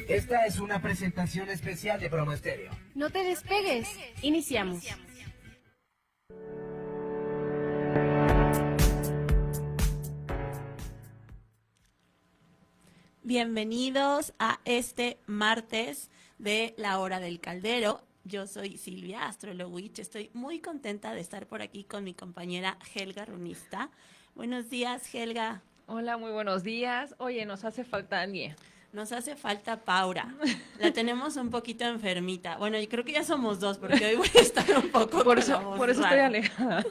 Esta es una presentación especial de Promo Estéreo. No te despegues. Iniciamos. Bienvenidos a este martes de La Hora del Caldero. Yo soy Silvia, Astrolowitch. Estoy muy contenta de estar por aquí con mi compañera Helga Runista. Buenos días, Helga. Hola, muy buenos días. Oye, nos hace falta alguien. Nos hace falta Paura. La tenemos un poquito enfermita. Bueno, yo creo que ya somos dos, porque hoy voy a estar un poco Por eso estoy alejada.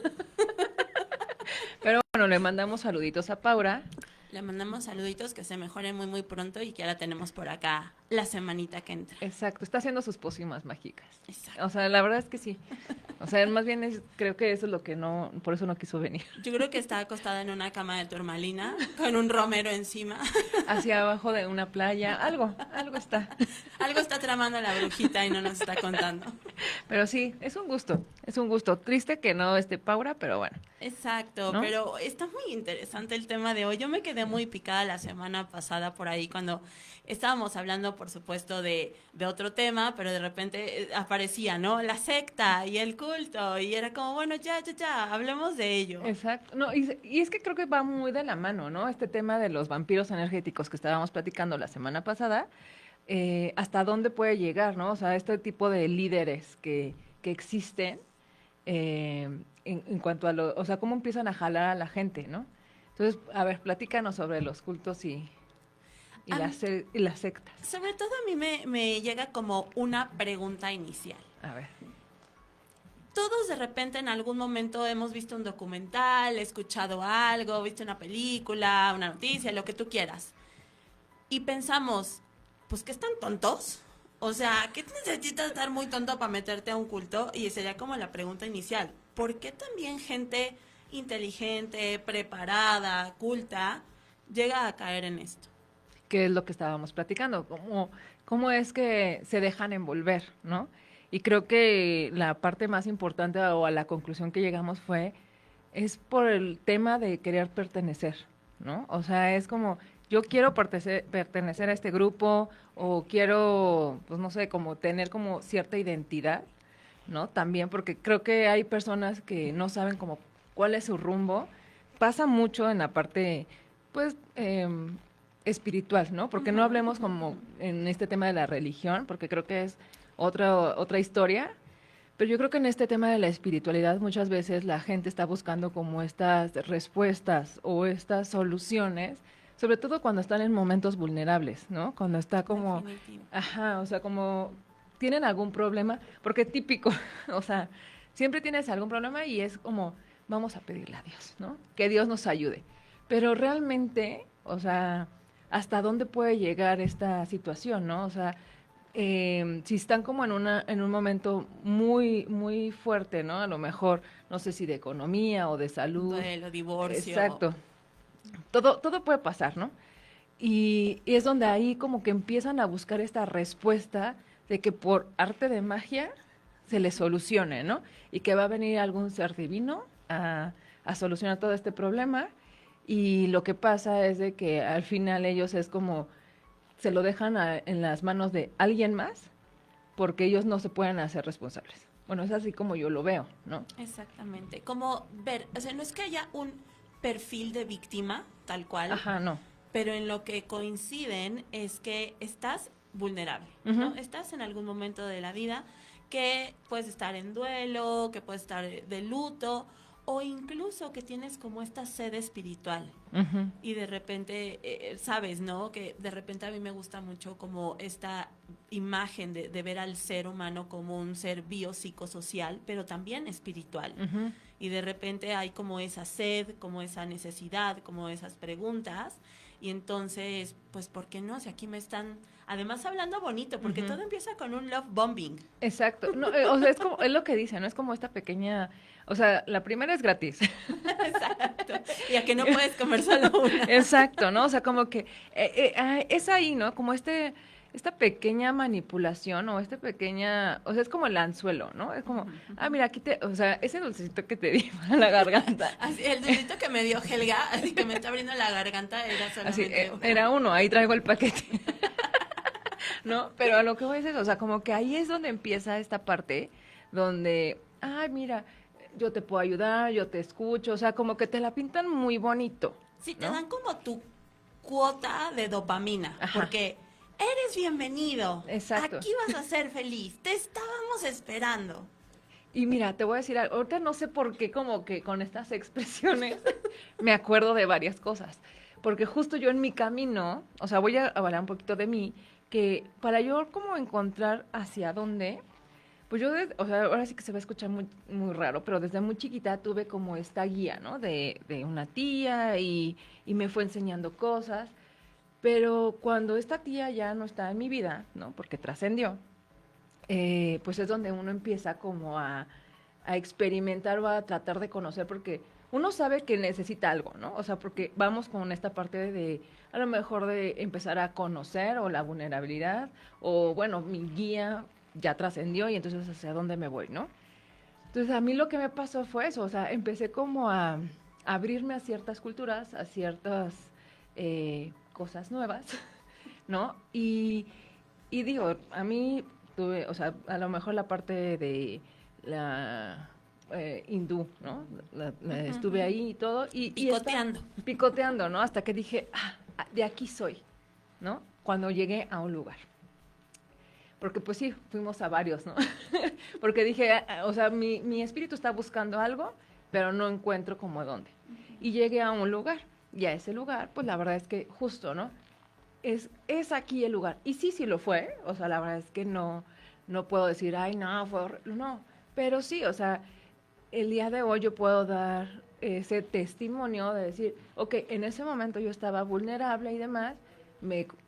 Pero bueno, le mandamos saluditos a Paura. Le mandamos saluditos, que se mejore muy, muy pronto y que ya la tenemos por acá la semanita que entra. Exacto, está haciendo sus pócimas mágicas. Exacto. O sea, la verdad es que sí. O sea, más bien creo que eso es lo que no, por eso no quiso venir. Yo creo que está acostada en una cama de turmalina, con un romero encima. Hacia abajo de una playa, algo está. Algo está tramando la brujita y no nos está contando. Pero sí, es un gusto. Triste que no esté Paura, pero bueno. Exacto, ¿No? pero está muy interesante el tema de hoy. Yo me quedé muy picada la semana pasada por ahí cuando estábamos hablando, por supuesto, de otro tema, pero de repente aparecía, ¿no? La secta y el culto, y era como, bueno, ya, hablemos de ello. Exacto. No, y es que creo que va muy de la mano, ¿no? Este tema de los vampiros energéticos que estábamos platicando la semana pasada, hasta dónde puede llegar, ¿no? O sea, este tipo de líderes que existen, en cuanto a o sea, cómo empiezan a jalar a la gente, ¿no? Entonces, a ver, platícanos sobre los cultos y las sectas. Sobre todo a mí me llega como una pregunta inicial. A ver. Todos de repente en algún momento hemos visto un documental, escuchado algo, visto una película, una noticia, lo que tú quieras. Y pensamos, pues, ¿qué están tontos? O sea, ¿qué necesitas estar muy tonto para meterte a un culto? Y sería como la pregunta inicial. ¿Por qué también gente inteligente, preparada, culta, llega a caer en esto? ¿Qué es lo que estábamos platicando? ¿Cómo es que se dejan envolver, ¿no? Y creo que la parte más importante o a la conclusión que llegamos es por el tema de querer pertenecer, ¿no? O sea, es como, yo quiero pertenecer a este grupo o quiero, pues no sé, como tener como cierta identidad, ¿no? También porque creo que hay personas que no saben como cuál es su rumbo. Pasa mucho en la parte, pues, espiritual, ¿no? Porque no hablemos como en este tema de la religión, porque creo que es otra historia, pero yo creo que en este tema de la espiritualidad muchas veces la gente está buscando como estas respuestas o estas soluciones, sobre todo cuando están en momentos vulnerables, ¿no? Cuando está como, Definitivo. o sea, como tienen algún problema, porque típico, o sea, siempre tienes algún problema y es como, vamos a pedirle a Dios, ¿no? Que Dios nos ayude. Pero realmente, o sea, ¿hasta dónde puede llegar esta situación, no? O sea, si están como en un momento muy, muy fuerte, ¿no? A lo mejor, no sé si de economía o de salud. Duelo, divorcio. Exacto. Todo puede pasar, ¿no? Y es donde ahí como que empiezan a buscar esta respuesta de que por arte de magia se les solucione, ¿no? Y que va a venir algún ser divino a solucionar todo este problema. Y lo que pasa es de que al final ellos es como se lo dejan en las manos de alguien más porque ellos no se pueden hacer responsables. Bueno, es así como yo lo veo, ¿no? Exactamente. Como ver, o sea, no es que haya un perfil de víctima, tal cual. Ajá, no. Pero en lo que coinciden es que estás vulnerable, ¿no? Estás en algún momento de la vida que puedes estar en duelo, que puedes estar de luto, o incluso que tienes como esta sed espiritual. Y de repente, sabes, ¿no? Que de repente a mí me gusta mucho como esta imagen de ver al ser humano como un ser biopsicosocial, pero también espiritual. Y de repente hay como esa sed, como esa necesidad, como esas preguntas. Y entonces, pues, ¿por qué no? Si aquí me están, además, hablando bonito, porque todo empieza con un love bombing. Exacto. No, o sea, es lo que dice, ¿no? Es como esta pequeña, o sea, la primera es gratis. Exacto. Y a que no puedes comer solo una. Exacto, ¿no? O sea, como que es ahí, ¿no? Como esta pequeña manipulación o o sea, es como el anzuelo, ¿no? Es como, mira, o sea, ese dulcecito que te di para la garganta. Así, el dulcito que me dio Helga, así que me está abriendo la garganta, era solamente Así, era uno, ahí traigo el paquete. ¿no? Pero a lo que voy es eso, o sea, como que ahí es donde empieza esta parte donde, ay, mira, yo te puedo ayudar, yo te escucho, o sea, como que te la pintan muy bonito. Sí, te ¿no? dan como tu cuota de dopamina, Ajá. porque eres bienvenido. Exacto. Aquí vas a ser feliz. Te estábamos esperando. Y mira, te voy a decir algo, ahorita no sé por qué como que con estas expresiones me acuerdo de varias cosas, porque justo yo en mi camino, o sea, voy a hablar un poquito de mí, que para yo como encontrar hacia dónde, pues yo, o sea, ahora sí que se va a escuchar muy, muy raro, pero desde muy chiquita tuve como esta guía, ¿no? De una tía y me fue enseñando cosas, pero cuando esta tía ya no está en mi vida, ¿no? Porque trascendió, pues es donde uno empieza como a experimentar o a tratar de conocer, porque uno sabe que necesita algo, ¿no? O sea, porque vamos con esta parte a lo mejor de empezar a conocer o la vulnerabilidad, o bueno, mi guía ya trascendió y entonces hacia dónde me voy, ¿no? Entonces a mí lo que me pasó fue eso, o sea, empecé como a abrirme a ciertas culturas, a ciertas cosas nuevas, ¿no? Y digo, a mí tuve, o sea, a lo mejor la parte de la hindú, ¿no? Estuve ahí y todo. Picoteando. Picoteando, ¿no? Hasta que dije, de aquí soy, ¿no? Cuando llegué a un lugar. Porque pues sí, fuimos a varios, ¿no? Porque dije, o sea, mi espíritu está buscando algo, pero no encuentro como dónde. Y llegué a un lugar, y a ese lugar, pues la verdad es que justo, ¿no? Es aquí el lugar. Y sí lo fue, o sea, la verdad es que no puedo decir, ay, no, fue horrible, no. Pero sí, o sea, el día de hoy yo puedo dar ese testimonio de decir, ok, en ese momento yo estaba vulnerable y demás,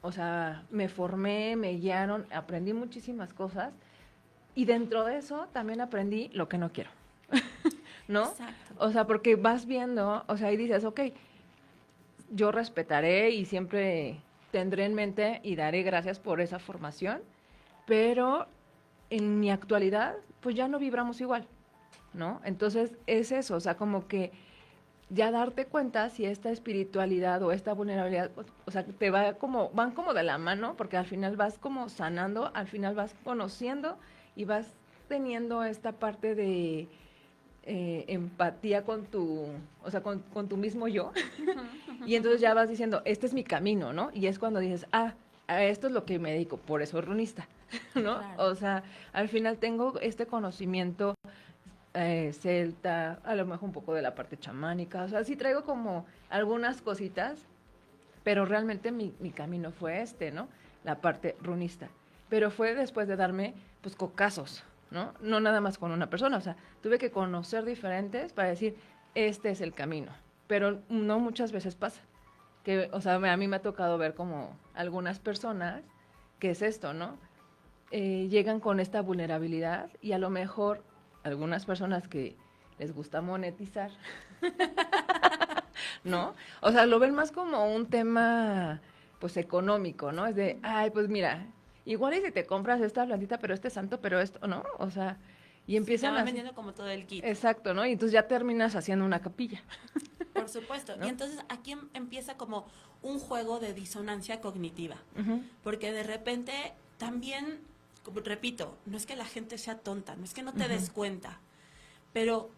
o sea, me formé, me guiaron, aprendí muchísimas cosas y dentro de eso también aprendí lo que no quiero, ¿no? Exacto. O sea, porque vas viendo, o sea, y dices, ok, yo respetaré y siempre tendré en mente y daré gracias por esa formación, pero en mi actualidad, pues ya no vibramos igual, ¿no? Entonces es eso, o sea, como que ya darte cuenta si esta espiritualidad o esta vulnerabilidad, o sea, van como de la mano, porque al final vas como sanando, al final vas conociendo y vas teniendo esta parte de empatía con o sea, con tu mismo yo, y entonces ya vas diciendo, este es mi camino, ¿no? Y es cuando dices, a esto es lo que me dedico, por eso runista, ¿no? Claro. O sea, al final tengo este conocimiento celta, a lo mejor un poco de la parte chamánica, o sea, sí traigo como algunas cositas, pero realmente mi camino fue ¿no? La parte runista. Pero fue después de darme, pues, cocazos, ¿no? No nada más con una persona, o sea, tuve que conocer diferentes para decir, este es el camino. Pero no muchas veces pasa. Que, o sea, a mí me ha tocado ver como algunas personas, que es esto, ¿no? Llegan con esta vulnerabilidad y a lo mejor algunas personas que les gusta monetizar, ¿no? O sea, lo ven más como un tema, pues, económico, ¿no? Es de, ay, pues mira, igual y si te compras esta plantita, pero este santo, pero esto, ¿no? O sea, y empiezan Te van a... vendiendo como todo el kit. Exacto, ¿no? Y entonces ya terminas haciendo una capilla. Por supuesto. ¿No? Y entonces aquí empieza como un juego de disonancia cognitiva. Uh-huh. Porque de repente también, como repito, no es que la gente sea tonta, no es que no te des cuenta, pero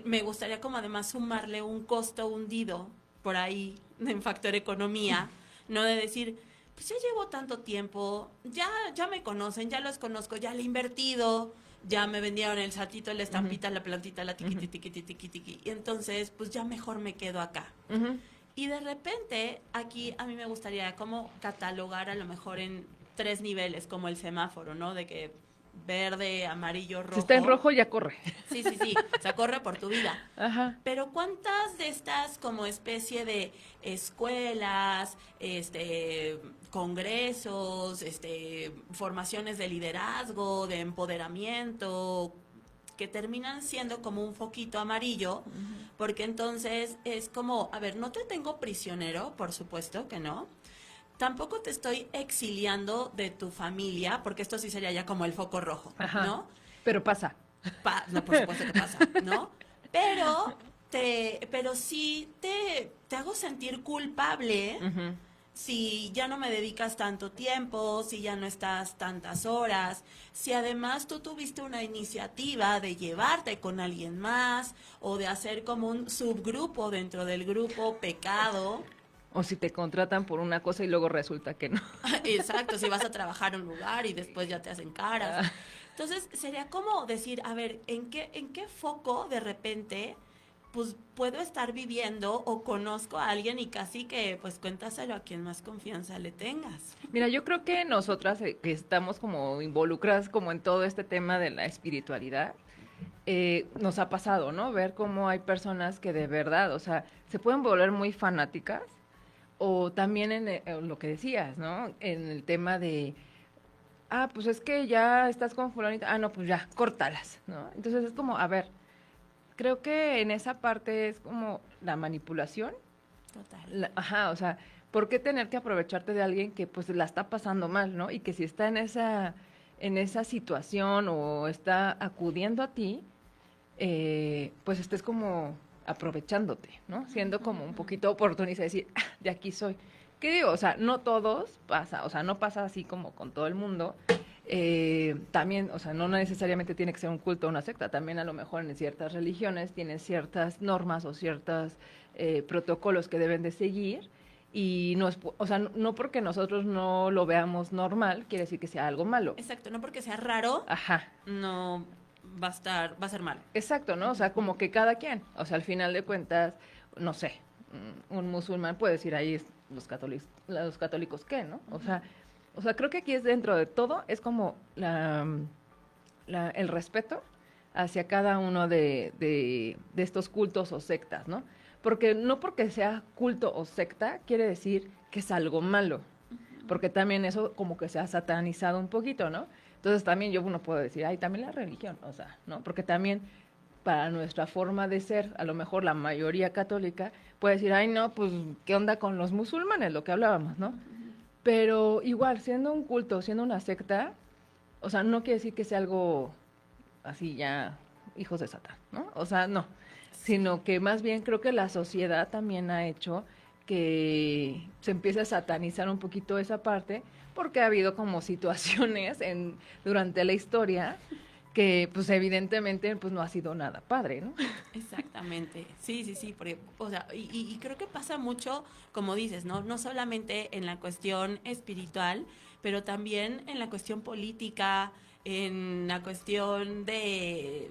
me gustaría como además sumarle un costo hundido por ahí en factor economía, no de decir, pues ya llevo tanto tiempo, ya me conocen, ya los conozco, ya le he invertido, ya me vendieron el satito, la estampita, la plantita, la tiqui, tiqui, tiqui, tiqui, tiqui, y entonces pues ya mejor me quedo acá. Uh-huh. Y de repente aquí a mí me gustaría como catalogar a lo mejor en 3 niveles, como el semáforo, ¿no? De que verde, amarillo, rojo. Si está en rojo, ya corre. Sí, o sea, corre por tu vida. Ajá. Pero ¿cuántas de estas como especie de escuelas, congresos, formaciones de liderazgo, de empoderamiento, que terminan siendo como un foquito amarillo? Porque entonces es como, a ver, no te tengo prisionero, por supuesto que no. Tampoco te estoy exiliando de tu familia, porque esto sí sería ya como el foco rojo, Ajá. ¿no? Pero pasa. No, por supuesto que pasa, ¿no? Pero sí te hago sentir culpable Uh-huh. si ya no me dedicas tanto tiempo, si ya no estás tantas horas, si además tú tuviste una iniciativa de llevarte con alguien más o de hacer como un subgrupo dentro del grupo pecado. O si te contratan por una cosa y luego resulta que no. Exacto, si vas a trabajar en un lugar y después ya te hacen caras. Entonces, sería como decir, a ver, ¿en qué foco de repente pues puedo estar viviendo o conozco a alguien y casi que pues cuéntaselo a quien más confianza le tengas? Mira, yo creo que nosotras que estamos como involucradas como en todo este tema de la espiritualidad, nos ha pasado, ¿no? Ver cómo hay personas que de verdad, o sea, se pueden volver muy fanáticas o también en lo que decías, ¿no? En el tema de, pues es que ya estás con fulanita, no, pues ya, córtalas, ¿no? Entonces es como, a ver, creo que en esa parte es como la manipulación. Total. Ajá, o sea, ¿por qué tener que aprovecharte de alguien que pues la está pasando mal, ¿no? Y que si está en esa situación o está acudiendo a ti, pues estés como aprovechándote, ¿no? Siendo como un poquito oportunista, decir, de aquí soy. ¿Qué digo? O sea, no todos pasa, o sea, no pasa así como con todo el mundo. También, o sea, no necesariamente tiene que ser un culto o una secta, también a lo mejor en ciertas religiones tienen ciertas normas o ciertos protocolos que deben de seguir y no es, o sea, no porque nosotros no lo veamos normal, quiere decir que sea algo malo. Exacto, no porque sea raro, Ajá. no va a ser malo. Exacto, ¿no? O sea, como que cada quien, o sea, al final de cuentas, no sé, un musulmán puede decir ahí los católicos qué, ¿no? O sea, creo que aquí es dentro de todo, es como el respeto hacia cada uno de estos cultos o sectas, ¿no? Porque no porque sea culto o secta quiere decir que es algo malo, porque también eso como que se ha satanizado un poquito, ¿no? Entonces también yo uno puedo decir, ay, también la religión, o sea, ¿no? Porque también para nuestra forma de ser, a lo mejor la mayoría católica puede decir, ay, no, pues, ¿qué onda con los musulmanes? Lo que hablábamos, ¿no? Pero igual, siendo un culto, siendo una secta, o sea, no quiere decir que sea algo así ya hijos de Satán, ¿no? O sea, no, sino que más bien creo que la sociedad también ha hecho que se empiece a satanizar un poquito esa parte, porque ha habido como situaciones durante la historia que pues evidentemente pues no ha sido nada padre, ¿no? Exactamente, sí, sí, sí, porque, o sea, y creo que pasa mucho, como dices, ¿no? No solamente en la cuestión espiritual, pero también en la cuestión política, en la cuestión de,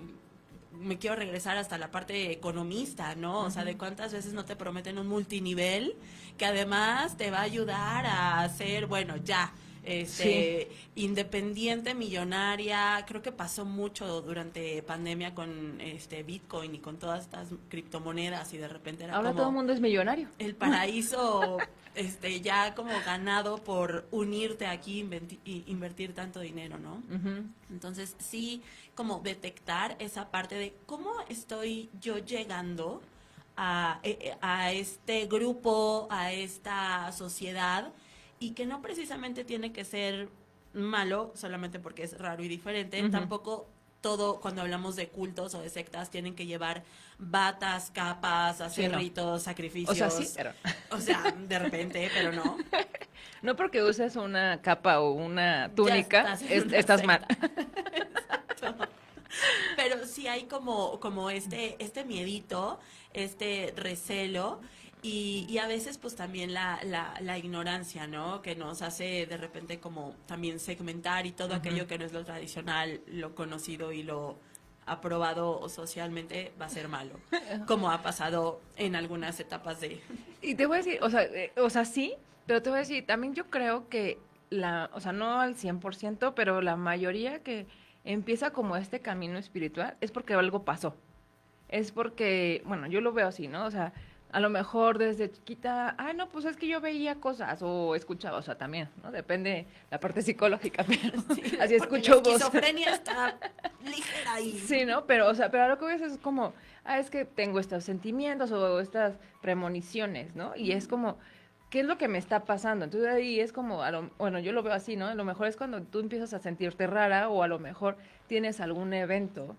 me quiero regresar hasta la parte economista, ¿no? O sea, de cuántas veces no te prometen un multinivel que además te va a ayudar a hacer, bueno, ya, Sí. independiente, millonaria. Creo que pasó mucho durante pandemia con Bitcoin y con todas estas criptomonedas y de repente era Ahora todo el como mundo es millonario. el paraíso ya como ganado por unirte aquí y invertir tanto dinero, ¿no? Ujú. Entonces sí, como detectar esa parte de cómo estoy yo llegando a este grupo, a esta sociedad, y que no precisamente tiene que ser malo solamente porque es raro y diferente. Ujú. Tampoco todo, cuando hablamos de cultos o de sectas, tienen que llevar batas, capas, hacer Sí, no. ritos, sacrificios. O sea, sí, pero O sea, de repente, pero no. no porque uses una capa o una Ya túnica, estás en una estás mal. secta. Exacto. Pero sí hay como este miedito, este recelo y a veces pues también la ignorancia, ¿no? Que nos hace de repente como también segmentar y todo aquello que no es lo tradicional, lo conocido y lo aprobado socialmente va a ser malo, como ha pasado en algunas etapas de... Y te voy a decir, o sea, sí, pero te voy a decir, también yo creo que o sea, no al 100%, pero la mayoría que empieza como este camino espiritual es porque algo pasó. Es porque, bueno, yo lo veo así, ¿no? O sea, a lo mejor desde chiquita, no, pues es que yo veía cosas o escuchaba, o sea, también, ¿no? Depende la parte psicológica, pero Sí, así porque escucho la voz. esquizofrenia está ligera ahí. Sí, ¿no? Pero, o sea, pero a lo que ves es como, es que tengo estos sentimientos o estas premoniciones, ¿no? Y es como, ¿qué es lo que me está pasando? Entonces ahí es como, bueno, yo lo veo así, ¿no? A lo mejor es cuando tú empiezas a sentirte rara o a lo mejor tienes algún evento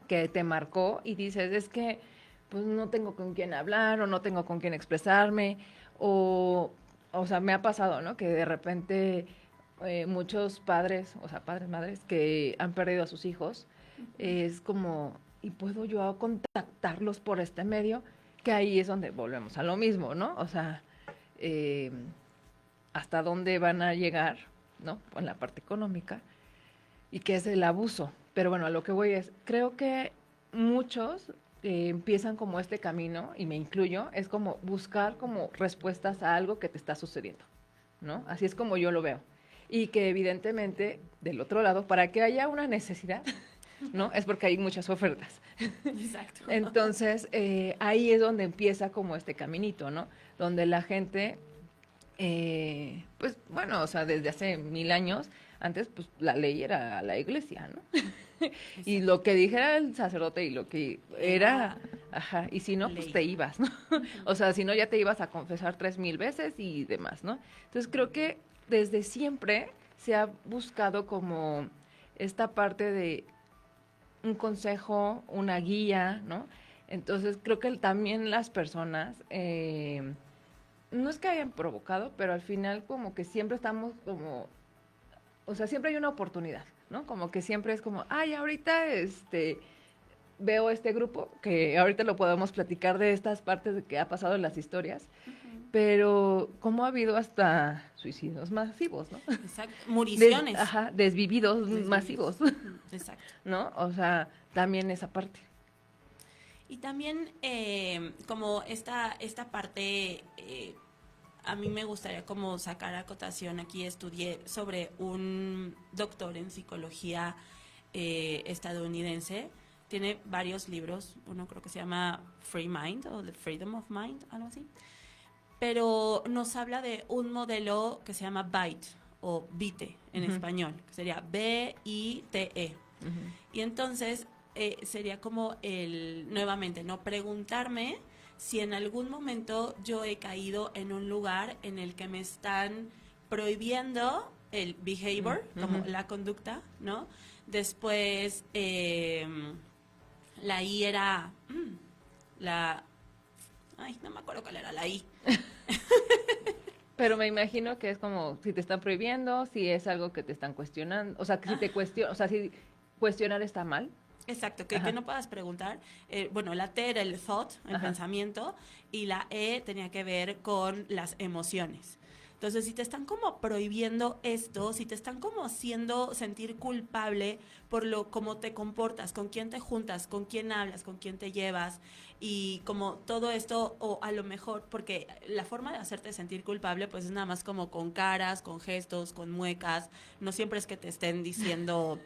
que te marcó y dices, es que pues no tengo con quién hablar o no tengo con quién expresarme o o sea, me ha pasado, ¿no? Que de repente muchos padres, o sea, padres, madres, que han perdido a sus hijos, es como, ¿y puedo yo contactarlos por este medio? Que ahí es donde volvemos a lo mismo, ¿no? O sea, eh, hasta dónde van a llegar, ¿no? En la parte económica, y que es el abuso. Pero bueno, a lo que voy es, creo que muchos empiezan como este camino, y me incluyo, es como buscar como respuestas a algo que te está sucediendo, ¿no? Así es como yo lo veo. Y que evidentemente, del otro lado, para que haya una necesidad, ¿no? Es porque hay muchas ofertas. Exacto. Entonces, ahí es donde empieza como este caminito, ¿no? Donde la gente, pues bueno, o sea, desde hace 1000 años, antes pues la ley era la iglesia, ¿no? Y lo que dijera el sacerdote y lo que era, ajá, y si no, pues ley. te ibas, ¿no? O sea, si no, ya te ibas a confesar 3000 veces y demás, ¿no? Entonces creo que desde siempre se ha buscado como esta parte de un consejo, una guía, ¿no? Entonces creo que también las personas, no es que hayan provocado, pero al final como que siempre estamos como, o sea, siempre hay una oportunidad, ¿no? Como que siempre es como, ay, ahorita veo este grupo, que ahorita lo podemos platicar de estas partes de que ha pasado en las historias, pero cómo ha habido hasta suicidios masivos, ¿no? Exacto. Muriciones. Ajá, desvividos Desvividos. masivos, Exacto. ¿no? O sea, también esa parte. Y también como esta parte, a mí me gustaría como sacar a cotación, aquí estudié sobre un doctor en psicología estadounidense, tiene varios libros, uno creo que se llama Free Mind o The Freedom of Mind, algo así, pero nos habla de un modelo que se llama BITE o BITE en español, que sería BITE. Y entonces sería como nuevamente, no preguntarme si en algún momento yo he caído en un lugar en el que me están prohibiendo el behavior, como la conducta, ¿no? Después, la I era ay, no me acuerdo cuál era la I. Pero me imagino que es como si te están prohibiendo, si es algo que te están cuestionando, o sea, que si te cuestionan, o sea, si cuestionar está mal. Exacto, que no puedas preguntar. Bueno, la T era el thought, el pensamiento, y la E tenía que ver con las emociones. Entonces, si te están como prohibiendo esto, si te están como haciendo sentir culpable por cómo te comportas, con quién te juntas, con quién hablas, con quién te llevas, y como todo esto, o a lo mejor, porque la forma de hacerte sentir culpable, pues es nada más como con caras, con gestos, con muecas, no siempre es que te estén diciendo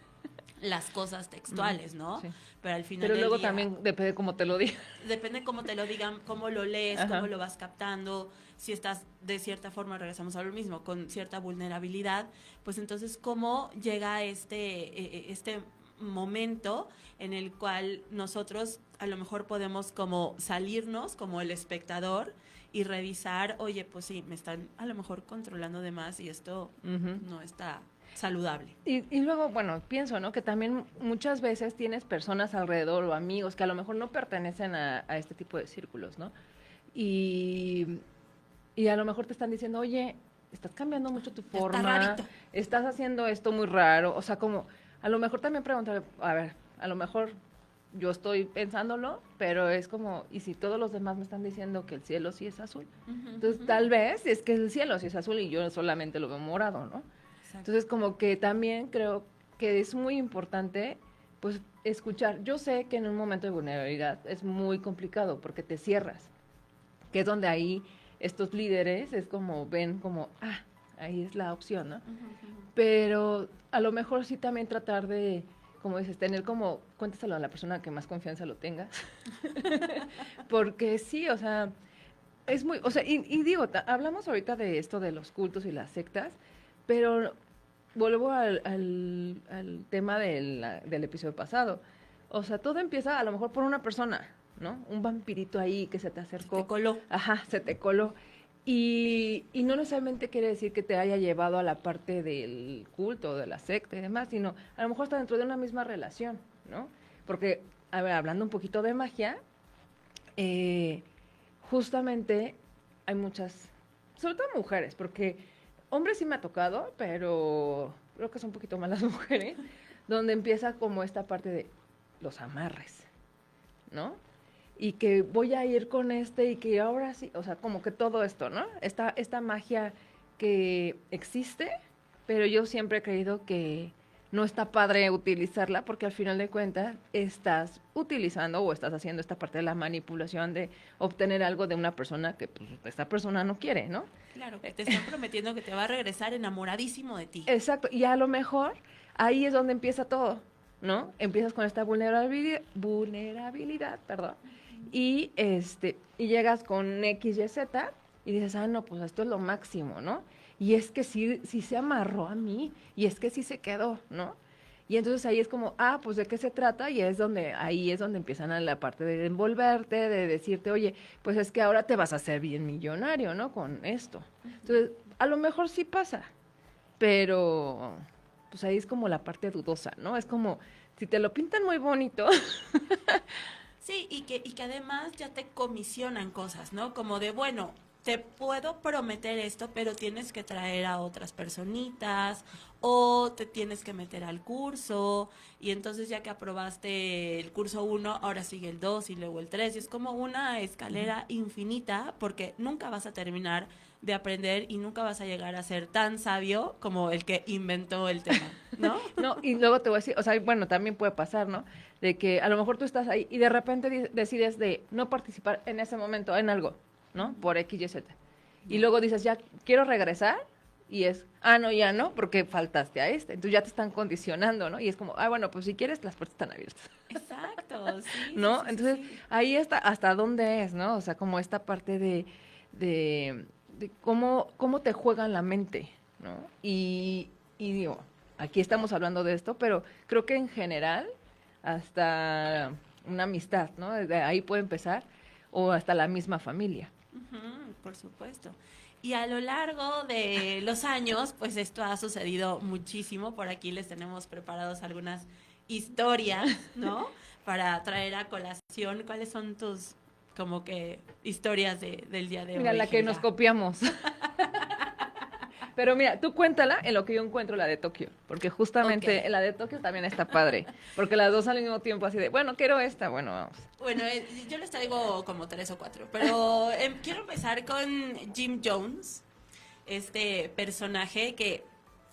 las cosas textuales, ¿no? Sí. Pero al final Pero del luego día, también depende cómo te lo digan. depende cómo te lo digan, cómo lo lees, Ajá. cómo lo vas captando, si estás de cierta forma, regresamos a lo mismo, con cierta vulnerabilidad, pues entonces cómo llega este momento en el cual nosotros a lo mejor podemos como salirnos como el espectador y revisar, oye, pues sí, me están a lo mejor controlando de más y esto no está saludable. Y luego, bueno, pienso, ¿no? Que también muchas veces tienes personas alrededor o amigos que a lo mejor no pertenecen a este tipo de círculos, ¿no? Y a lo mejor te están diciendo, oye, estás cambiando mucho tu Está forma, rarito. estás haciendo esto muy raro, o sea, como, a lo mejor también preguntar, a ver, a lo mejor yo estoy pensándolo, pero es como, ¿y si todos los demás me están diciendo que el cielo sí es azul? Entonces, tal vez es que el cielo sí es azul y yo solamente lo veo morado, ¿no? Exacto. Entonces, como que también creo que es muy importante, pues, escuchar. Yo sé que en un momento de vulnerabilidad es muy complicado porque te cierras, que es donde ahí estos líderes es como, ven como, ahí es la opción, ¿no? Pero a lo mejor sí también tratar de, como dices, tener como, cuéntaselo a la persona que más confianza lo tenga. Porque sí, o sea, es muy, o sea, y digo, hablamos ahorita de esto de los cultos y las sectas, pero vuelvo al tema del episodio pasado. O sea, todo empieza a lo mejor por una persona, ¿no? Un vampirito ahí que se te acercó. Se te coló. Ajá, se te coló. Y no necesariamente quiere decir que te haya llevado a la parte del culto, de la secta y demás, sino a lo mejor está dentro de una misma relación, ¿no? Porque, a ver, hablando un poquito de magia, justamente hay muchas sobre todo mujeres, porque hombres sí me ha tocado, pero creo que son un poquito más las mujeres, donde empieza como esta parte de los amarres, ¿no? Y que voy a ir con y que ahora sí, o sea, como que todo esto, ¿no? Esta magia que existe, pero yo siempre he creído que no está padre utilizarla porque al final de cuentas estás utilizando o estás haciendo esta parte de la manipulación de obtener algo de una persona que pues esta persona no quiere, ¿no? Claro, que te están prometiendo que te va a regresar enamoradísimo de ti. Exacto, y a lo mejor ahí es donde empieza todo, ¿no? Empiezas con esta vulnerabilidad, perdón, y y llegas con X, Y, Z y dices, no, pues esto es lo máximo, ¿no? Y es que sí se amarró a mí, y es que sí se quedó, ¿no? Y entonces ahí es como, pues ¿de qué se trata? Y ahí es donde empiezan a la parte de envolverte, de decirte, oye, pues es que ahora te vas a hacer bien millonario, ¿no? Con esto. Entonces, a lo mejor sí pasa, pero pues ahí es como la parte dudosa, ¿no? Es como, si te lo pintan muy bonito. Sí, y que además ya te comisionan cosas, ¿no? Como de, bueno, te puedo prometer esto, pero tienes que traer a otras personitas o te tienes que meter al curso y entonces ya que aprobaste el curso 1, ahora sigue el 2 y luego el 3 y es como una escalera infinita porque nunca vas a terminar de aprender y nunca vas a llegar a ser tan sabio como el que inventó el tema, ¿no? No, y luego te voy a decir, o sea, bueno, también puede pasar, ¿no? De que a lo mejor tú estás ahí y de repente decides de no participar en ese momento en algo, ¿no? Por X, Y, Z. Y luego dices, ya quiero regresar y es, no, ya no, porque faltaste a Entonces ya te están condicionando, ¿no? Y es como, bueno, pues si quieres, las puertas están abiertas. Exacto, sí. ¿No? Sí, Entonces, sí. ahí está, hasta dónde es, ¿no? O sea, como esta parte de cómo te juegan la mente, ¿no? Y digo, aquí estamos hablando de esto, pero creo que en general, hasta una amistad, ¿no? De ahí puede empezar, o hasta la misma familia. Por supuesto. Y a lo largo de los años, pues esto ha sucedido muchísimo. Por aquí les tenemos preparados algunas historias, ¿no? Para traer a colación. ¿Cuáles son tus, como que, historias del día de hoy? Mira, la que nos copiamos. Pero mira, tú cuéntala en lo que yo encuentro la de Tokio, porque justamente Okay. la de Tokio también está padre, porque las dos al mismo tiempo así de, bueno, quiero esta, bueno, vamos. Bueno, yo les traigo como 3 o 4, pero quiero empezar con Jim Jones, este personaje que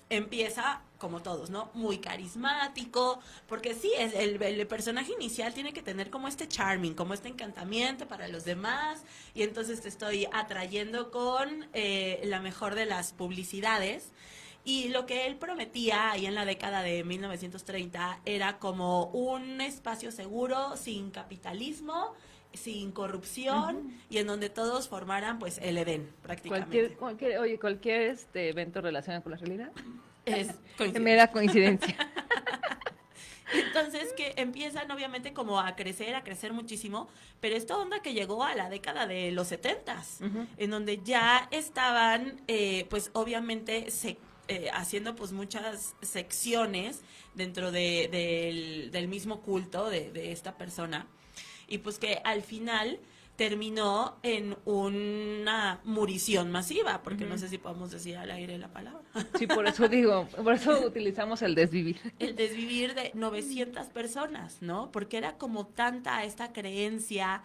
empieza como todos, ¿no? Muy carismático, porque sí, el personaje inicial tiene que tener como este charming, como este encantamiento para los demás, y entonces te estoy atrayendo con la mejor de las publicidades. Y lo que él prometía ahí en la década de 1930 era como un espacio seguro, sin capitalismo, sin corrupción, y en donde todos formaran pues el Edén, prácticamente. Cualquier evento relacionado con la realidad. Es coincidencia. Mera coincidencia. Entonces que empiezan obviamente como a crecer muchísimo, pero esta onda que llegó a la década de los 70s, en donde ya estaban pues obviamente haciendo pues muchas secciones dentro del mismo culto de esta persona, y pues que al final terminó en una murición masiva, porque no sé si podemos decir al aire la palabra. Sí, por eso utilizamos el desvivir. El desvivir de 900 personas, ¿no? Porque era como tanta esta creencia,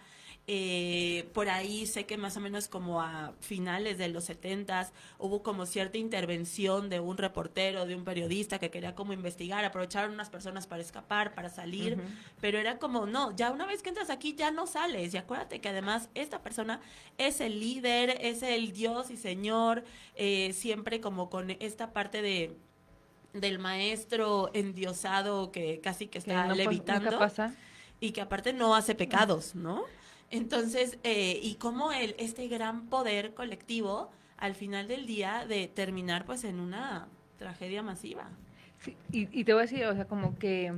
por ahí sé que más o menos como a finales de los 70s hubo como cierta intervención de un reportero, de un periodista que quería como investigar, aprovecharon unas personas para escapar, para salir, pero era como, no, ya una vez que entras aquí ya no sales, y acuérdate que además esta persona es el líder, es el Dios y Señor, siempre como con esta parte del maestro endiosado que casi que está levitando, nunca pasa. y que aparte no hace pecados, ¿no? Entonces, y cómo este gran poder colectivo al final del día de terminar pues en una tragedia masiva. Sí, y te voy a decir, o sea, como que,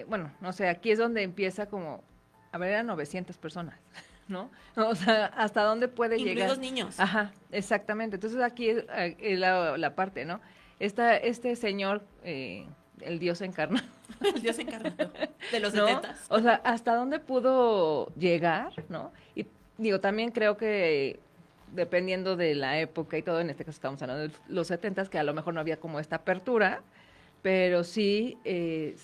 bueno, no sé, aquí es donde empieza como, a ver, eran 900 personas, ¿no? O sea, ¿hasta dónde puede llegar? Incluidos niños. Ajá, exactamente. Entonces aquí es la parte, ¿no? Este señor, el Dios encarnado. El Dios encarnado de los ¿no? 70s. O sea, ¿hasta dónde pudo llegar, no? Y digo, también creo que dependiendo de la época y todo, en este caso estamos hablando de los 70s, que a lo mejor no había como esta apertura, pero sí,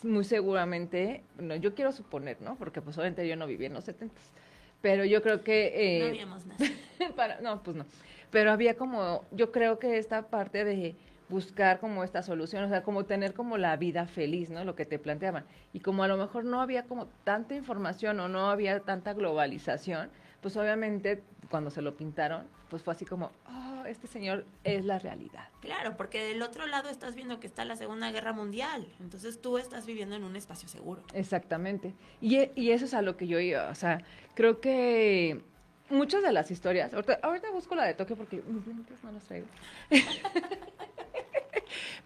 muy seguramente, no, yo quiero suponer, ¿no? Porque pues obviamente yo no viví en los 70s, pero yo creo que... No habíamos nacido. no, pues no. Pero había como, yo creo que esta parte de buscar como esta solución, o sea, como tener como la vida feliz, ¿no? Lo que te planteaban. Y como a lo mejor no había como tanta información o no había tanta globalización, pues obviamente cuando se lo pintaron, pues fue así como, oh, este señor es la realidad. Claro, porque del otro lado estás viendo que está la Segunda Guerra Mundial, entonces tú estás viviendo en un espacio seguro. Exactamente. Y eso es a lo que yo iba, o sea, creo que muchas de las historias, ahorita busco la de Tokio porque mis lentes no los traigo.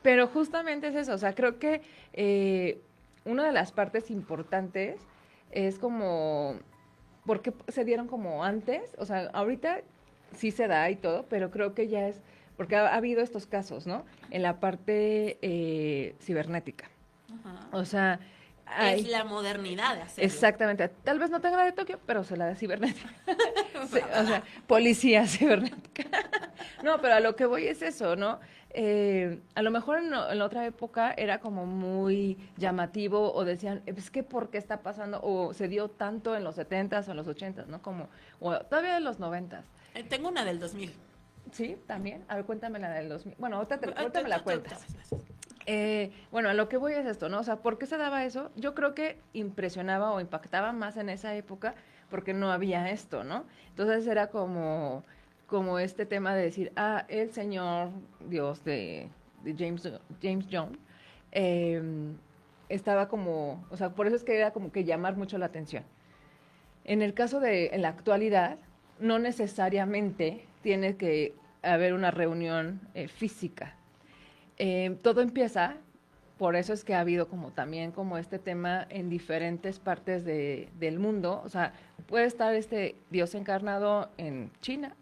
Pero justamente es eso, o sea, creo que una de las partes importantes es como, ¿por qué se dieron como antes? O sea, ahorita sí se da y todo, pero creo que ya es, porque ha habido estos casos, ¿no? En la parte cibernética. Ajá. O sea, Es la modernidad de hacerlo. exactamente. Tal vez no tenga la de Tokio, pero se la de cibernética. Sí, o sea, policía cibernética. No, pero a lo que voy es eso, ¿no? A lo mejor en la otra época era como muy llamativo o decían, es que ¿por qué está pasando? O se dio tanto en los 70s o en los 80s, ¿no? Como, o todavía en los 90s. Tengo una del 2000. Sí, también. A ver, cuéntame la del 2000. Bueno, ahorita me la Tú, cuentas. tú. Bueno, a lo que voy es esto, ¿no? O sea, ¿por qué se daba eso? Yo creo que impresionaba o impactaba más en esa época porque no había esto, ¿no? Entonces era como este tema de decir, el señor Dios de James Jones estaba como, o sea, por eso es que era como que llamar mucho la atención. En el caso en la actualidad, no necesariamente tiene que haber una reunión física. Todo empieza, por eso es que ha habido como también como este tema en diferentes partes del mundo. O sea, puede estar este Dios encarnado en China,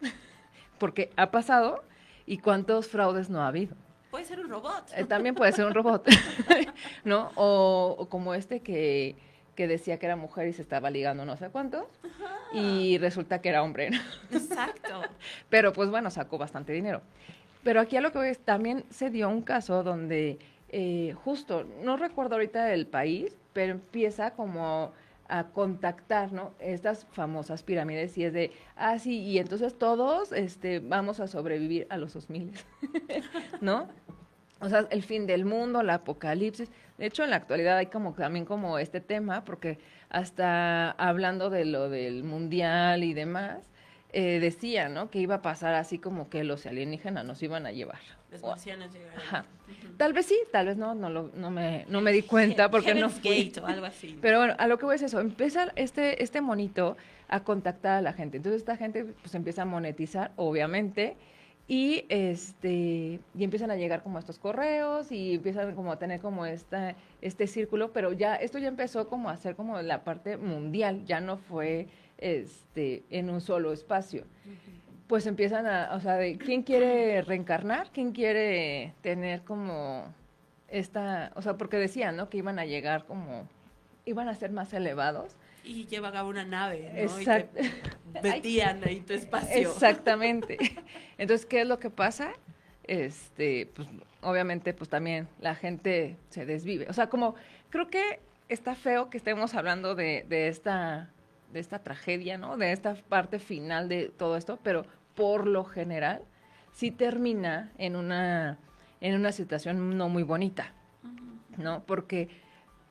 porque ha pasado, y cuántos fraudes no ha habido. Puede ser un robot. También puede ser un robot, ¿no? O como este que decía que era mujer y se estaba ligando no sé cuántos, y resulta que era hombre, ¿no? Exacto. Pero pues bueno, sacó bastante dinero. Pero aquí a lo que voy es, también se dio un caso donde justo, no recuerdo ahorita el país, pero empieza como a contactar, ¿no? Estas famosas pirámides y es de, sí, y entonces todos vamos a sobrevivir a los 2000, ¿no? O sea, el fin del mundo, el apocalipsis. De hecho, en la actualidad hay como también como este tema, porque hasta hablando de lo del mundial y demás, decía, ¿no? Que iba a pasar así como que los alienígenas nos iban a llevar. Los marcianos llegaron. Ajá. Tal vez sí, tal vez no me di cuenta porque no Heaven's fui. Gate o algo así. Pero bueno, a lo que voy es eso, empieza este monito a contactar a la gente. Entonces esta gente pues empieza a monetizar, obviamente, y y empiezan a llegar como estos correos y empiezan como a tener como este círculo, pero ya esto ya empezó como a ser como la parte mundial, ya no fue en un solo espacio. Pues empiezan o sea, de quién quiere reencarnar, quién quiere tener como o sea, porque decían, ¿no? Que iban a llegar como, iban a ser más elevados. Y llevaba una nave, ¿no? Exacto. Y te metían ahí tu espacio. Exactamente. Entonces, ¿qué es lo que pasa? Pues obviamente, pues también la gente se desvive. O sea, como creo que está feo que estemos hablando de esta tragedia, ¿no? De esta parte final de todo esto, pero por lo general sí termina en una situación no muy bonita, ¿no? Porque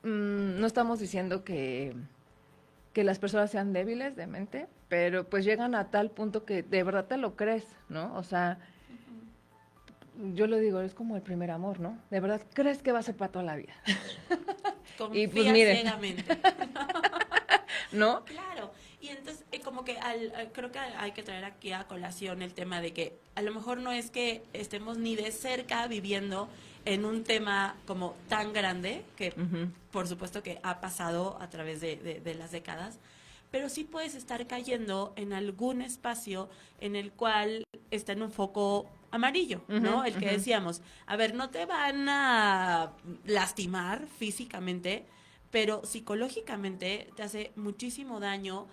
no estamos diciendo que las personas sean débiles de mente, pero pues llegan a tal punto que de verdad te lo crees, ¿no? O sea, yo lo digo, es como el primer amor, ¿no? De verdad crees que va a ser para toda la vida. Confía Y pues mire, ciegamente. ¿no? Claro, y entonces como que creo que hay que traer aquí a colación el tema de que a lo mejor no es que estemos ni de cerca viviendo en un tema como tan grande, que por supuesto que ha pasado a través de las décadas, pero sí puedes estar cayendo en algún espacio en el cual está en un foco amarillo, ¿no? El que decíamos, a ver, no te van a lastimar físicamente, pero psicológicamente te hace muchísimo daño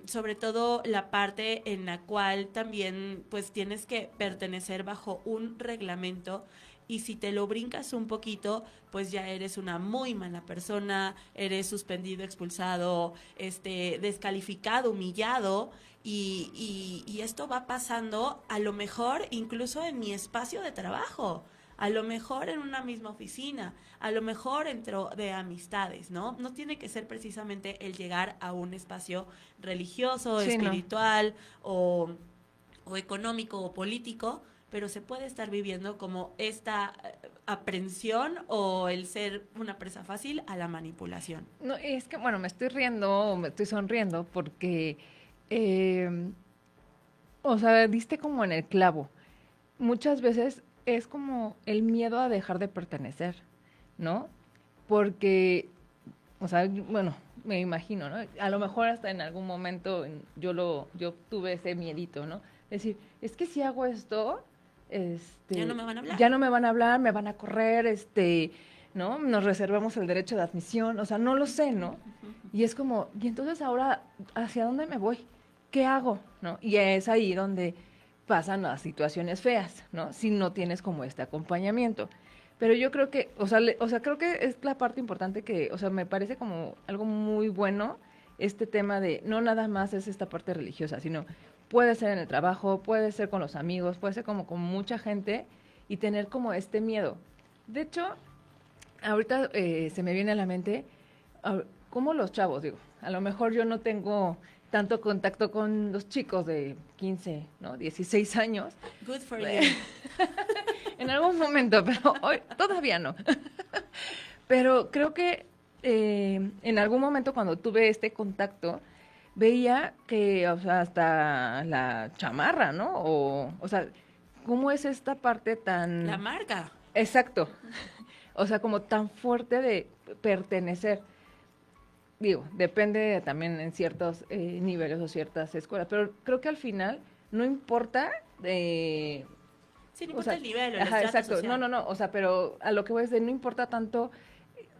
sobre todo la parte en la cual también pues tienes que pertenecer bajo un reglamento, y si te lo brincas un poquito, pues ya eres una muy mala persona, eres suspendido, expulsado, descalificado, humillado, y esto va pasando a lo mejor incluso en mi espacio de trabajo, a lo mejor en una misma oficina, a lo mejor dentro de amistades, ¿no? No tiene que ser precisamente el llegar a un espacio religioso, Sí, no. espiritual o económico o político, pero se puede estar viviendo como esta aprensión o el ser una presa fácil a la manipulación. No, es que, bueno, me estoy riendo, me estoy sonriendo porque, eh, o sea, diste como en el clavo. Muchas veces es como el miedo a dejar de pertenecer, ¿no? Porque, o sea, bueno, me imagino, ¿no? A lo mejor hasta en algún momento yo tuve ese miedito, ¿no? Es decir, es que si hago esto, Ya no me van a hablar. ya no me van a hablar, me van a correr, ¿no? Nos reservamos el derecho de admisión, o sea, no lo sé, ¿no? Y es como, y entonces ahora, ¿hacia dónde me voy? ¿Qué hago? ¿No? Y es ahí donde pasan las situaciones feas, ¿no? Si no tienes como este acompañamiento. Pero yo creo que, creo que es la parte importante que, o sea, me parece como algo muy bueno este tema de no nada más es esta parte religiosa, sino puede ser en el trabajo, puede ser con los amigos, puede ser como con mucha gente y tener como este miedo. De hecho, ahorita se me viene a la mente como los chavos, digo, a lo mejor yo no tengo tanto contacto con los chicos de 15, ¿no? 16 años. Good for you. En algún momento, pero hoy todavía no. Pero creo que en algún momento cuando tuve este contacto, veía que, o sea, hasta la chamarra, ¿no? O sea, ¿cómo es esta parte tan... La marca. Exacto. O sea, como tan fuerte de pertenecer. Digo, depende también en ciertos niveles o ciertas escuelas, pero creo que al final no importa... Sí, no o importa sea, el nivel, el ajá, estrato exacto. social. No, o sea, pero a lo que voy es de no importa tanto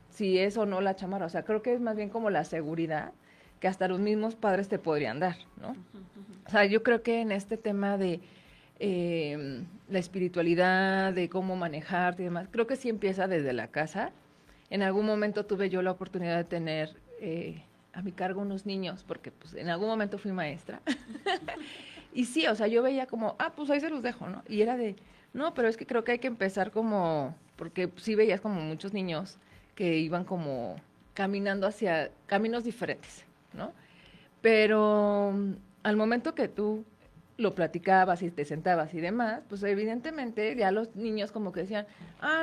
si es o no la chamarra, o sea, creo que es más bien como la seguridad que hasta los mismos padres te podrían dar, ¿no? O sea, yo creo que en este tema de la espiritualidad, de cómo manejarte y demás, creo que sí empieza desde la casa. En algún momento tuve yo la oportunidad de tener a mi cargo unos niños, porque pues en algún momento fui maestra. Y sí, o sea, yo veía como, pues ahí se los dejo, ¿no? Y era de, no, pero es que creo que hay que empezar como, porque sí veías como muchos niños que iban como caminando hacia caminos diferentes, ¿no? Pero al momento que tú lo platicabas y te sentabas y demás, pues evidentemente ya los niños como que decían,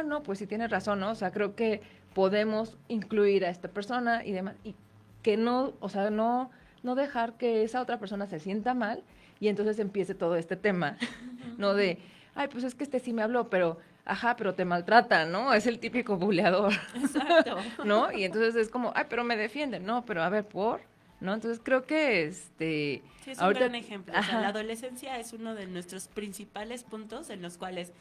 no, pues sí tienes razón, ¿no? O sea, creo que podemos incluir a esta persona y demás, y que no, o sea, no dejar que esa otra persona se sienta mal y entonces empiece todo este tema, ¿no? De, pues es que sí me habló, pero, pero te maltrata, ¿no? Es el típico buleador. Exacto. ¿No? Y entonces es como, pero me defienden, no, pero a ver, ¿no? Entonces creo que Sí, es un ahorita, gran ejemplo. O sea, la adolescencia es uno de nuestros principales puntos en los cuales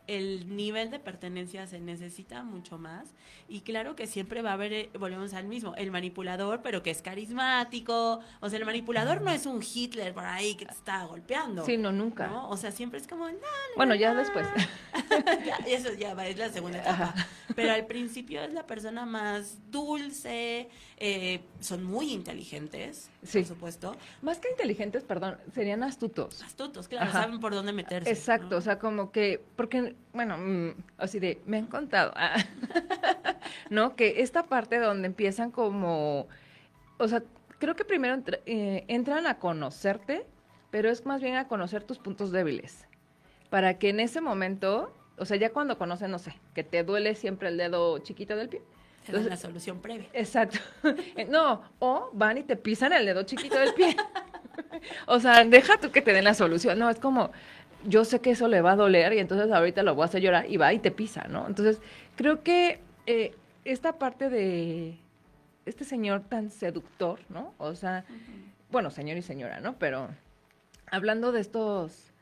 el nivel de pertenencia se necesita mucho más, y claro que siempre va a haber, volvemos al mismo, el manipulador, pero que es carismático. O sea, el manipulador no es un Hitler por ahí que te está golpeando. Sí, no, nunca. ¿No? O sea, siempre es como, bueno, ya después. Eso ya va, es la segunda etapa. Pero al principio es la persona más dulce, son muy inteligentes, sí. por supuesto. Más que inteligentes, perdón, serían astutos. Astutos, claro, saben por dónde meterse. Exacto, ¿no? O sea, como que, porque, bueno, así de, me han contado, ¿no? Que esta parte donde empiezan como, o sea, creo que primero entran a conocerte, pero es más bien a conocer tus puntos débiles, para que en ese momento, o sea, ya cuando conocen, no sé, que te duele siempre el dedo chiquito del pie. Te dan la solución previa. Exacto. No, o van y te pisan el dedo chiquito del pie. O sea, deja tú que te den la solución. No, es como, yo sé que eso le va a doler y entonces ahorita lo voy a hacer llorar y va y te pisa, ¿no? Entonces, creo que esta parte de este señor tan seductor, ¿no? O sea, bueno, señor y señora, ¿no? Pero hablando de estos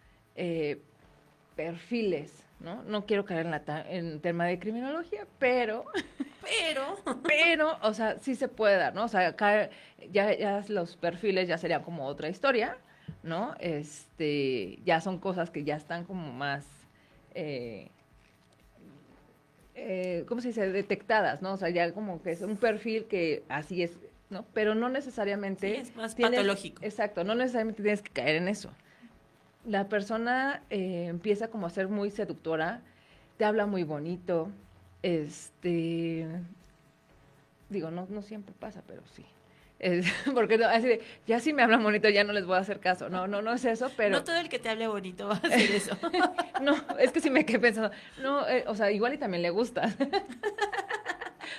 perfiles ¿no? No quiero caer en tema de criminología, pero, o sea, sí se puede dar, ¿no? O sea, acá ya los perfiles ya serían como otra historia, ¿no? Ya son cosas que ya están como más, ¿cómo se dice? Detectadas, ¿no? O sea, ya como que es un perfil que así es, ¿no? Pero no necesariamente... Sí, es más patológico. Exacto, no necesariamente tienes que caer en eso. La persona empieza como a ser muy seductora, te habla muy bonito, digo, no siempre pasa, pero sí. Porque no, así de, ya si me hablan bonito ya no les voy a hacer caso. No es eso, pero... No todo el que te hable bonito va a hacer eso. No, es que sí me quedé pensando, no, o sea, igual y también le gusta,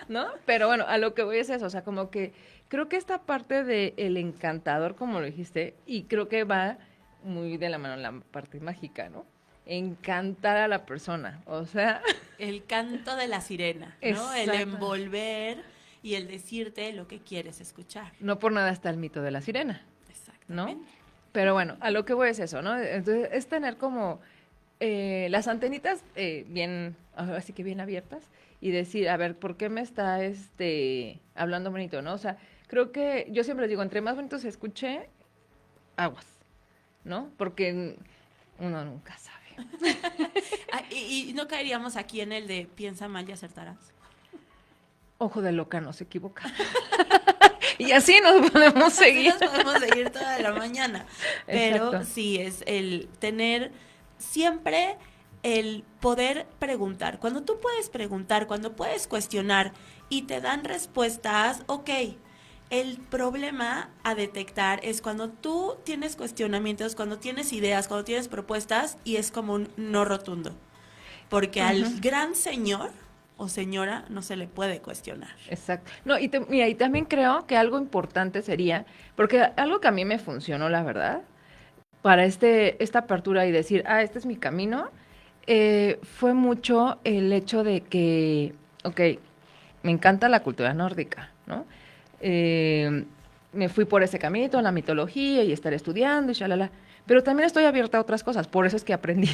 ¿no? Pero bueno, a lo que voy es eso, o sea, como que creo que esta parte de el encantador, como lo dijiste, y creo que va muy de la mano la parte mágica, ¿no? Encantar a la persona, o sea... El canto de la sirena, ¿no? El envolver y el decirte lo que quieres escuchar. No por nada está el mito de la sirena, Exactamente. ¿no? Pero bueno, a lo que voy es eso, ¿no? Entonces, es tener como las antenitas bien, así que bien abiertas y decir, a ver, ¿por qué me está hablando bonito, no? O sea, creo que yo siempre les digo, entre más bonito se escuche, aguas, ¿no? Porque uno nunca sabe. y no caeríamos aquí en el de piensa mal y acertarás. Ojo de loca, no se equivoca. Y así nos podemos seguir. Así nos podemos seguir toda la mañana. Pero Exacto. sí, es el tener siempre el poder preguntar. Cuando tú puedes preguntar, cuando puedes cuestionar y te dan respuestas, ok. El problema a detectar es cuando tú tienes cuestionamientos, cuando tienes ideas, cuando tienes propuestas y es como un no rotundo. Porque al gran señor o señora no se le puede cuestionar. Exacto. No, mira, y también creo que algo importante sería, porque algo que a mí me funcionó, la verdad, para esta apertura y decir, este es mi camino, fue mucho el hecho de que, ok, me encanta la cultura nórdica, ¿no? Me fui por ese camino, la mitología y estar estudiando y shalala. Pero también estoy abierta a otras cosas, por eso es que aprendí,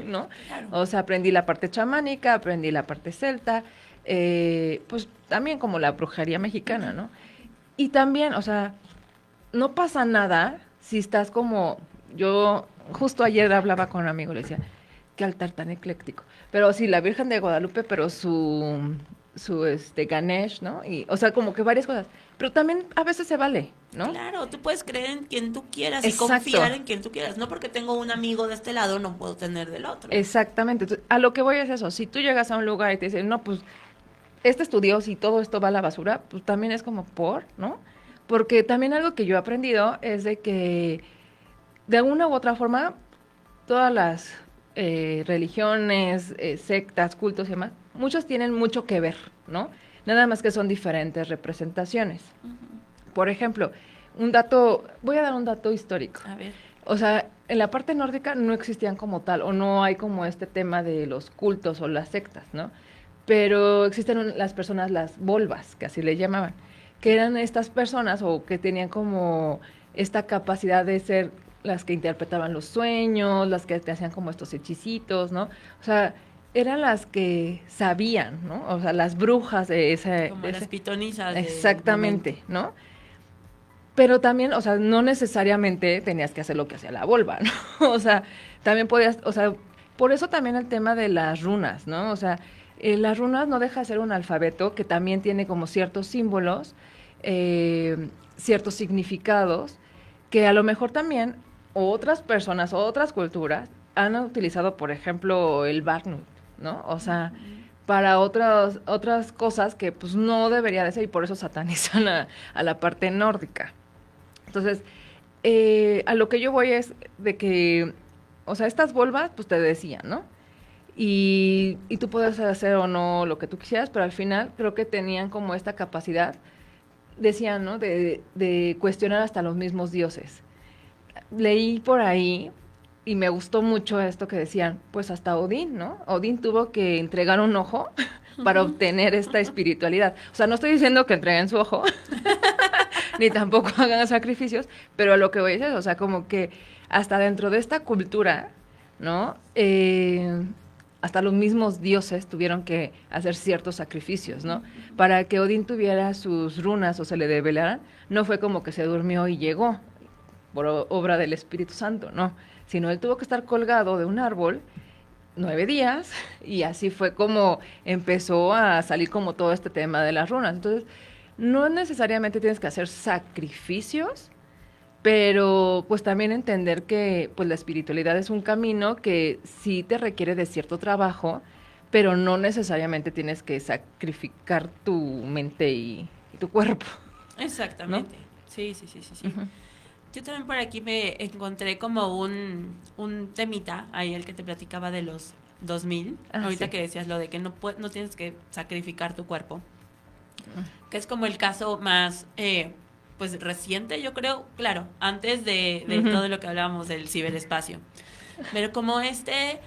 ¿no? Claro. O sea, aprendí la parte chamánica, aprendí la parte celta, pues también como la brujería mexicana, ¿no? Y también, o sea, no pasa nada si estás como, yo justo ayer hablaba con un amigo, le decía, qué altar tan ecléctico. Pero sí, la Virgen de Guadalupe, pero su Ganesh, ¿no? Y, o sea, como que varias cosas. Pero también a veces se vale, ¿no? Claro, tú puedes creer en quien tú quieras Exacto. y confiar en quien tú quieras. No porque tengo un amigo de este lado, no puedo tener del otro. Exactamente. Entonces, a lo que voy es eso. Si tú llegas a un lugar y te dicen, no, pues, estudió, si todo esto va a la basura, pues también es como ¿no? Porque también algo que yo he aprendido es de que, de alguna u otra forma, todas las religiones, sectas, cultos y demás, muchos tienen mucho que ver, ¿no? Nada más que son diferentes representaciones. Por ejemplo, voy a dar un dato histórico. A ver. O sea, en la parte nórdica no existían como tal, o no hay como este tema de los cultos o las sectas, ¿no? Pero existen las personas, las volvas, que así le llamaban, que eran estas personas o que tenían como esta capacidad de ser las que interpretaban los sueños, las que te hacían como estos hechicitos, ¿no? O sea, eran las que sabían, ¿no? O sea, las brujas de ese... Como las pitonisas. Exactamente, ¿no? Pero también, o sea, no necesariamente tenías que hacer lo que hacía la volva, ¿no? O sea, también podías, o sea, por eso también el tema de las runas, ¿no? O sea, las runas no deja de ser un alfabeto que también tiene como ciertos símbolos, ciertos significados, que a lo mejor también otras personas o otras culturas han utilizado, por ejemplo, el Barnum, ¿no? O sea, para otras cosas que pues no debería de ser y por eso satanizan a la parte nórdica. Entonces, a lo que yo voy es de que, o sea, estas volvas, pues te decían, ¿no? Y tú puedes hacer o no lo que tú quisieras, pero al final creo que tenían como esta capacidad, decían, ¿no? De cuestionar hasta los mismos dioses. Leí por ahí y me gustó mucho esto que decían, pues hasta Odín, ¿no? Odín tuvo que entregar un ojo para obtener esta espiritualidad. O sea, no estoy diciendo que entreguen su ojo, ni tampoco hagan sacrificios, pero a lo que voy a decir, o sea, como que hasta dentro de esta cultura, ¿no? hasta los mismos dioses tuvieron que hacer ciertos sacrificios, ¿no? Para que Odín tuviera sus runas o se le develaran, no fue como que se durmió y llegó por obra del Espíritu Santo, no, sino él tuvo que estar colgado de un árbol 9 días y así fue como empezó a salir como todo este tema de las runas. Entonces, no necesariamente tienes que hacer sacrificios, pero pues también entender que pues la espiritualidad es un camino que sí te requiere de cierto trabajo, pero no necesariamente tienes que sacrificar tu mente y tu cuerpo. Exactamente. ¿No? Sí. Uh-huh. Yo también por aquí me encontré como un temita, ahí el que te platicaba de los 2000, ahorita sí. Que decías lo de que no tienes que sacrificar tu cuerpo, que es como el caso más pues reciente, yo creo, claro, antes de uh-huh. Todo lo que hablábamos del ciberespacio, pero como se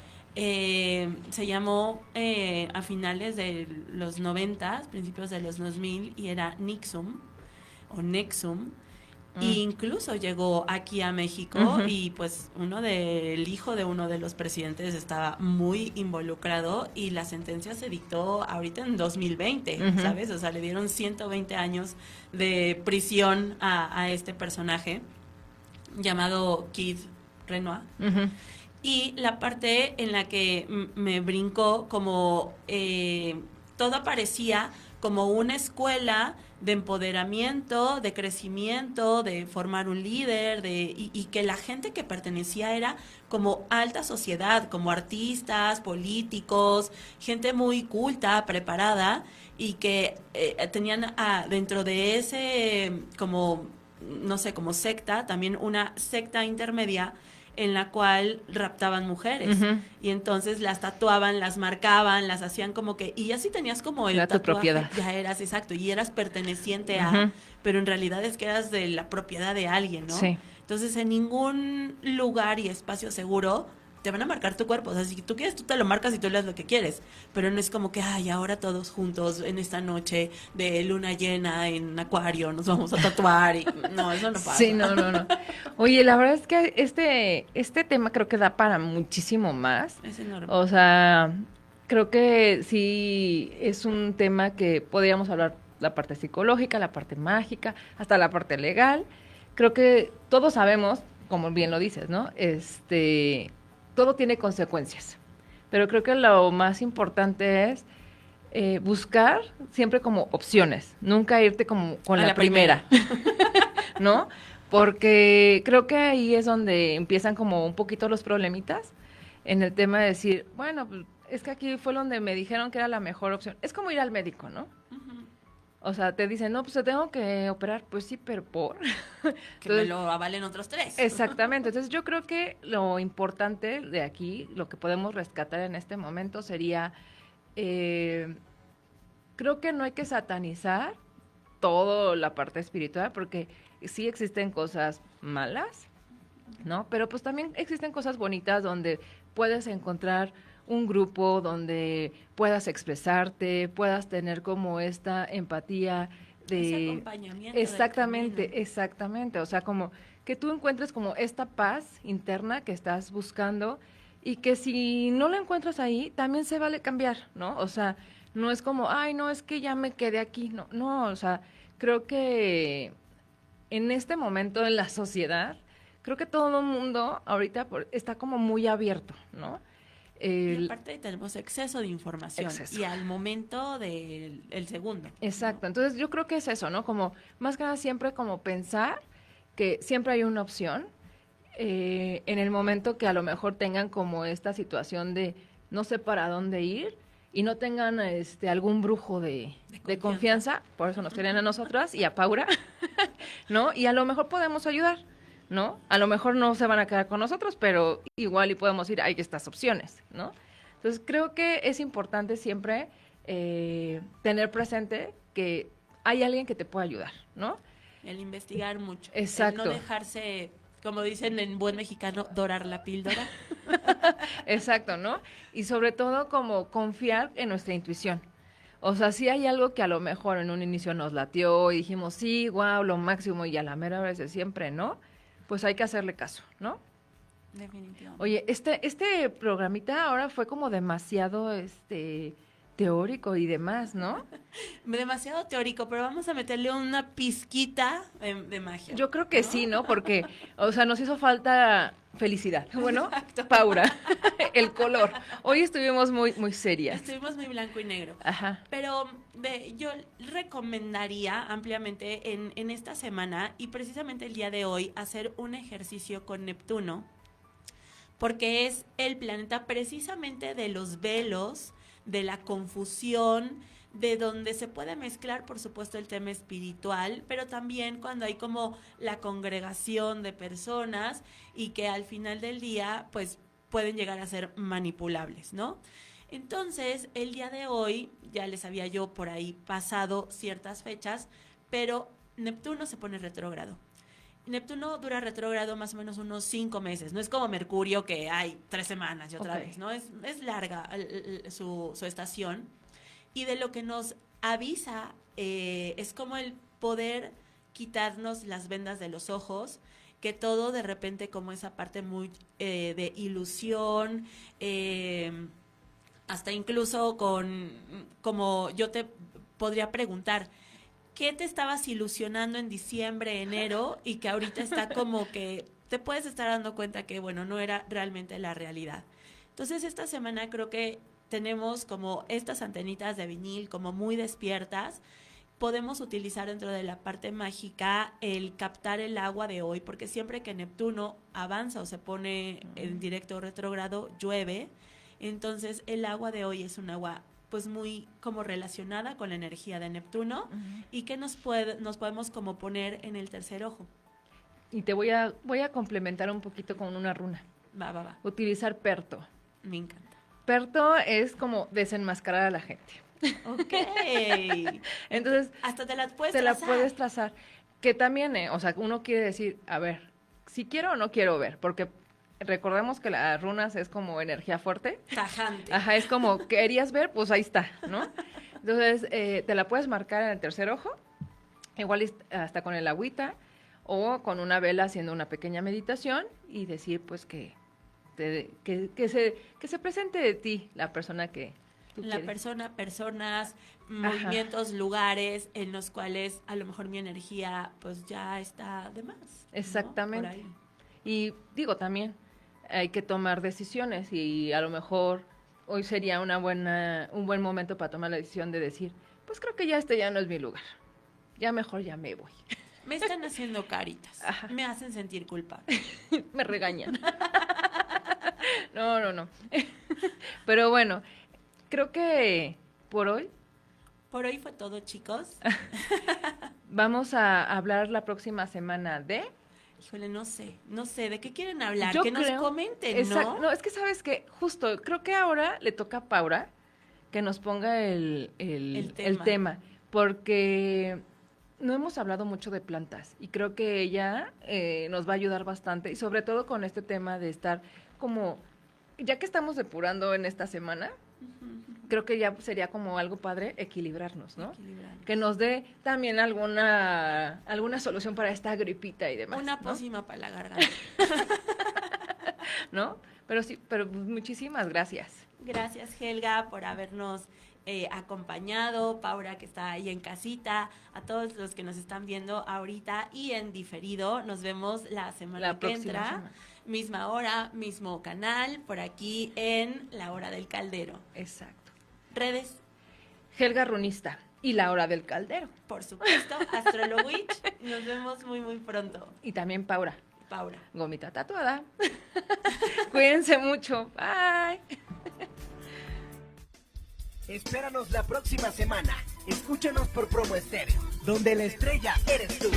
llamó a finales de los 90, principios de los 2000, y era Nixum o Nexum. E incluso llegó aquí a México uh-huh. Y pues el hijo de uno de los presidentes estaba muy involucrado y la sentencia se dictó ahorita en 2020, uh-huh. ¿Sabes? O sea, le dieron 120 años de prisión a este personaje llamado Keith Renoir. Uh-huh. Y la parte en la que me brincó como todo parecía como una escuela de empoderamiento, de crecimiento, de formar un líder, y que la gente que pertenecía era como alta sociedad, como artistas, políticos, gente muy culta, preparada, y que tenían dentro de ese como, no sé, como secta, también una secta intermedia en la cual raptaban mujeres. Uh-huh. Y entonces las tatuaban, las marcaban, las hacían como que... Y ya si tenías como el tatuaje, tu propiedad. Ya eras, exacto, y eras perteneciente uh-huh. a... Pero en realidad es que eras de la propiedad de alguien, ¿no? Sí. Entonces, en ningún lugar y espacio seguro te van a marcar tu cuerpo. O sea, si tú quieres, tú te lo marcas y tú le das lo que quieres. Pero no es como que, ahora todos juntos en esta noche de luna llena en Acuario nos vamos a tatuar. Y no, eso no pasa. Sí, no. Oye, la verdad es que este tema creo que da para muchísimo más. Es enorme. O sea, creo que sí es un tema que podríamos hablar la parte psicológica, la parte mágica, hasta la parte legal. Creo que todos sabemos, como bien lo dices, ¿no? Todo tiene consecuencias, pero creo que lo más importante es buscar siempre como opciones, nunca irte como con la primera. ¿No? Porque creo que ahí es donde empiezan como un poquito los problemitas en el tema de decir, bueno, pues, es que aquí fue donde me dijeron que era la mejor opción. Es como ir al médico, ¿no? Uh-huh. O sea, te dicen, no, pues te tengo que operar. Pues sí, pero ¿por? Que entonces, me lo avalen otros 3. Exactamente. Entonces, yo creo que lo importante de aquí, lo que podemos rescatar en este momento sería, creo que no hay que satanizar toda la parte espiritual, porque sí existen cosas malas, ¿no? Pero pues también existen cosas bonitas donde puedes encontrar un grupo donde puedas expresarte, puedas tener como esta empatía de... Ese acompañamiento. Exactamente. O sea, como que tú encuentres como esta paz interna que estás buscando y que si no la encuentras ahí, también se vale cambiar, ¿no? O sea, no es como, no, es que ya me quedé aquí. No, o sea, creo que en este momento en la sociedad, creo que todo el mundo ahorita está como muy abierto, ¿no? Y aparte tenemos exceso de información. Y al momento del segundo. Exacto, ¿no? Entonces yo creo que es eso, ¿no? Como más que nada siempre como pensar que siempre hay una opción en el momento que a lo mejor tengan como esta situación de no sé para dónde ir y no tengan algún brujo de confianza, por eso nos tienen a nosotras y a Paura, ¿no? Y a lo mejor podemos ayudar, ¿no? A lo mejor no se van a quedar con nosotros, pero igual y podemos ir, hay estas opciones, ¿no? Entonces creo que es importante siempre tener presente que hay alguien que te puede ayudar, ¿no? El investigar mucho. Exacto. El no dejarse, como dicen en buen mexicano, dorar la píldora. Exacto, ¿no? Y sobre todo como confiar en nuestra intuición. O sea, si hay algo que a lo mejor en un inicio nos latió y dijimos, sí, wow, lo máximo, y a la mera vez siempre, ¿no? Pues hay que hacerle caso, ¿no? Definitivamente. Oye, este programita ahora fue como demasiado teórico y demás, ¿no? Demasiado teórico, pero vamos a meterle una pizquita de magia. Yo creo que sí, ¿no? Porque, o sea, nos hizo falta felicidad. Bueno, Exacto. Paula, el color. Hoy estuvimos muy, muy serias. Estuvimos muy blanco y negro. Ajá. Pero yo recomendaría ampliamente en esta semana y precisamente el día de hoy hacer un ejercicio con Neptuno, porque es el planeta precisamente de los velos, de la confusión, de donde se puede mezclar, por supuesto, el tema espiritual, pero también cuando hay como la congregación de personas y que al final del día, pues, pueden llegar a ser manipulables, ¿no? Entonces, el día de hoy, ya les había yo por ahí pasado ciertas fechas, pero Neptuno se pone retrógrado. Neptuno dura retrógrado más o menos unos 5 meses. No es como Mercurio que hay 3 semanas y otra vez, ¿no? Es larga su estación. Y de lo que nos avisa es como el poder quitarnos las vendas de los ojos, que todo de repente como esa parte muy de ilusión, hasta incluso como yo te podría preguntar, ¿qué te estabas ilusionando en diciembre, enero, y que ahorita está como que te puedes estar dando cuenta que, bueno, no era realmente la realidad? Entonces, esta semana creo que tenemos como estas antenitas de vinil como muy despiertas. Podemos utilizar dentro de la parte mágica el captar el agua de hoy, porque siempre que Neptuno avanza o se pone en directo retrógrado, llueve. Entonces, el agua de hoy es un agua pues muy como relacionada con la energía de Neptuno y que nos podemos como poner en el tercer ojo. Y te voy a complementar un poquito con una runa. Va. Utilizar Perto. Me encanta. Perto es como desenmascarar a la gente. Ok. Entonces, hasta te la puedes te trazar. la puedes trazar. Que también, o sea, uno quiere decir, a ver, si quiero o no quiero ver, porque recordemos que las runas es como energía fuerte. Tajante. Ajá, es como, querías ver, pues ahí está, ¿no? Entonces, te la puedes marcar en el tercer ojo, igual hasta con el agüita, o con una vela haciendo una pequeña meditación y decir, pues, que se presente de ti la persona que tú La quieres. persona, personas, movimientos, lugares en los cuales a lo mejor mi energía pues ya está de más, ¿no? Exactamente. Por ahí. Y digo también, hay que tomar decisiones y a lo mejor hoy sería un buen momento para tomar la decisión de decir, pues creo que ya no es mi lugar, ya mejor ya me voy. Me están haciendo caritas, Ajá. me hacen sentir culpable. Me regañan. No. Pero bueno, creo que por hoy Por hoy fue todo, chicos. vamos a hablar la próxima semana de... Híjole, no sé, ¿de qué quieren hablar? Yo que nos creo- comenten, ¿no? No, es que sabes que justo creo que ahora le toca a Paula que nos ponga el tema, porque no hemos hablado mucho de plantas y creo que ella nos va a ayudar bastante y sobre todo con este tema de estar como, ya que estamos depurando en esta semana, creo que ya sería como algo padre equilibrarnos, ¿no? Equilibrarnos. Que nos dé también alguna solución para esta gripita y demás. Una ¿no? pócima para la garganta. ¿No? Pero sí, pero muchísimas gracias. Gracias, Helga, por habernos acompañado, Paula, que está ahí en casita, a todos los que nos están viendo ahorita y en diferido. Nos vemos la semana La que próxima entra. semana. Misma hora, mismo canal, por aquí en La Hora del Caldero. Exacto. Redes, Helga Runista y la hora del caldero. por supuesto, Astrolowitch. Nos vemos muy, muy pronto. Y también Paula, Paula. gomita tatuada. Cuídense mucho. Bye. Espéranos la próxima semana. Escúchanos por Promo Estéreo, donde la estrella eres tú.